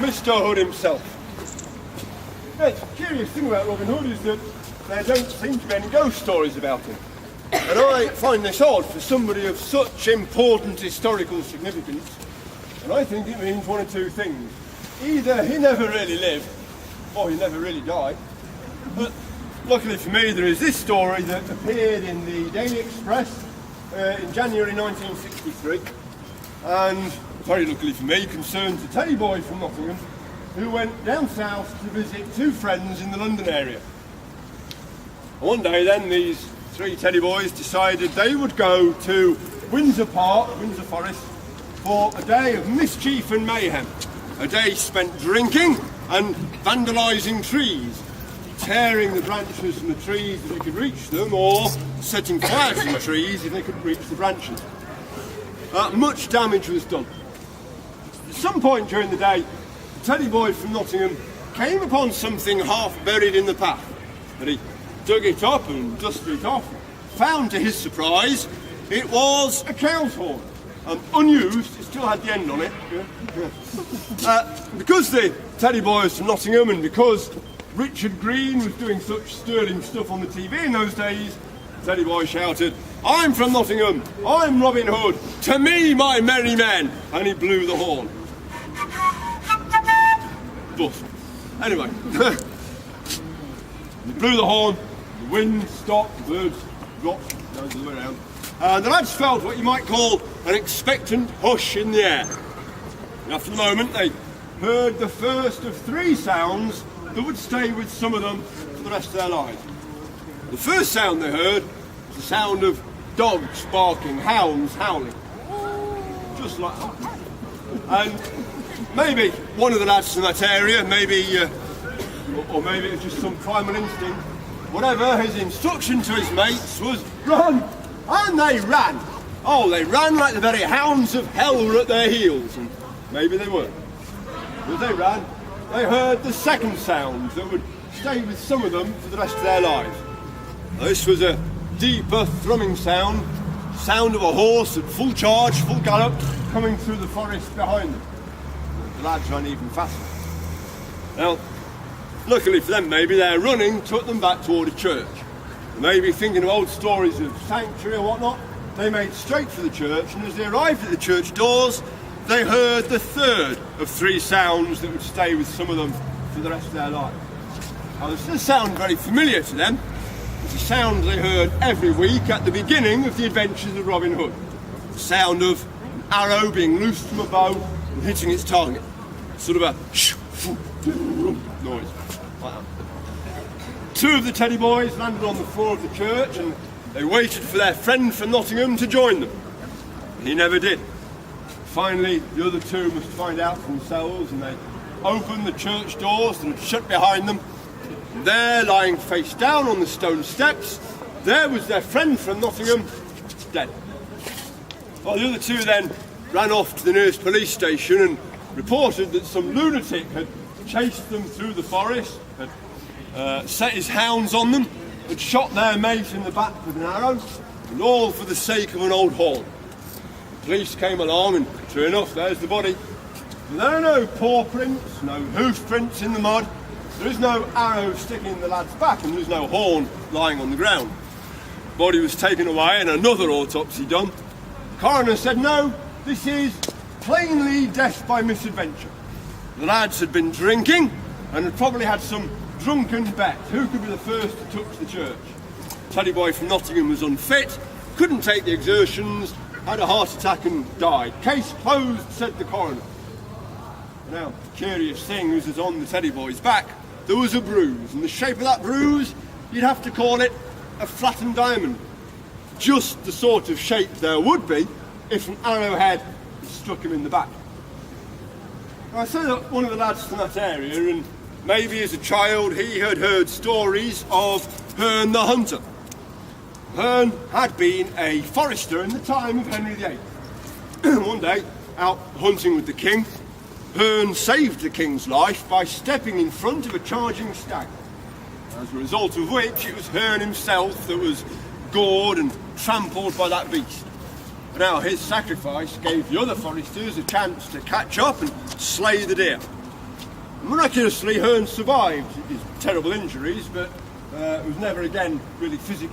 Mr. Hood himself. The curious thing about Robin Hood is that there don't seem to be any ghost stories about him. And I find this odd for somebody of such important historical significance. And I think it means one of two things. Either he never really lived, or he never really died. But luckily for me, there is this story that appeared in the Daily Express in January 1963. And very luckily for me, concerns a teddy boy from Nottingham who went down south to visit two friends in the London area. And one day then, these three teddy boys decided they would go to Windsor Park, Windsor Forest, for a day of mischief and mayhem. A day spent drinking and vandalising trees, tearing the branches from the trees if they could reach them, or setting fire to the trees if they couldn't reach the branches. Much damage was done. At some point during the day, the teddy boy from Nottingham came upon something half buried in the path. And he dug it up and dusted it off. Found to his surprise, it was a cow's horn. Unused, it still had the end on it. Because the teddy boy was from Nottingham and because Richard Green was doing such sterling stuff on the TV in those days, the teddy boy shouted, "I'm from Nottingham, I'm Robin Hood, to me my merry men," and he blew the horn. But, anyway, he blew the horn, the wind stopped, the birds dropped, goes the other way around. And the lads felt what you might call an expectant hush in the air. And after the moment, they heard the first of three sounds that would stay with some of them for the rest of their lives. The first sound they heard was the sound of dogs barking, hounds howling. Just like that. And maybe one of the lads from that area, maybe, or maybe it was just some primal instinct, whatever, his instruction to his mates was, "Run!" And they ran. Oh, they ran like the very hounds of hell were at their heels, and maybe they were. As they ran, they heard the second sound that would stay with some of them for the rest of their lives. This was a deeper thrumming sound, sound of a horse at full charge, full gallop, coming through the forest behind them. The lads ran even faster. Now, luckily for them, maybe their running took them back toward a church. Maybe thinking of old stories of sanctuary or whatnot, they made straight for the church, and as they arrived at the church doors, they heard the third of three sounds that would stay with some of them for the rest of their lives. Now, this does sound very familiar to them. It's a sound they heard every week at the beginning of the adventures of Robin Hood. The sound of an arrow being loosed from a bow and hitting its target. Sort of a noise, like that. Two of the teddy boys landed on the floor of the church and they waited for their friend from Nottingham to join them. He never did. Finally, the other two must find out for themselves, and they opened the church doors that had shut behind them. And there, lying face down on the stone steps, there was their friend from Nottingham, dead. Well, the other two then ran off to the nearest police station and reported that some lunatic had chased them through the forest, had set his hounds on them, had shot their mate in the back with an arrow, and all for the sake of an old horn. The police came along, and true enough, there's the body. And there are no paw prints, no hoof prints in the mud, there is no arrow sticking in the lad's back, and there's no horn lying on the ground. The body was taken away and another autopsy done. The coroner said, no, this is plainly death by misadventure. The lads had been drinking and had probably had some drunken bet who could be the first to touch the church. Teddy boy from Nottingham was unfit, couldn't take the exertions, had a heart attack and died. Case closed, said the coroner. Now, the curious thing was that on the teddy boy's back there was a bruise, and the shape of that bruise, you'd have to call it a flattened diamond. Just the sort of shape there would be if an arrowhead had struck him in the back. Now, I say that one of the lads from that area, and maybe as a child he had heard stories of Herne the Hunter. Herne had been a forester in the time of Henry VIII. One day, out hunting with the king, Herne saved the king's life by stepping in front of a charging stag. As a result of which, it was Herne himself that was gored and trampled by that beast. Now, his sacrifice gave the other foresters a chance to catch up and slay the deer. Miraculously, Hearn survived his terrible injuries, but was never again really physically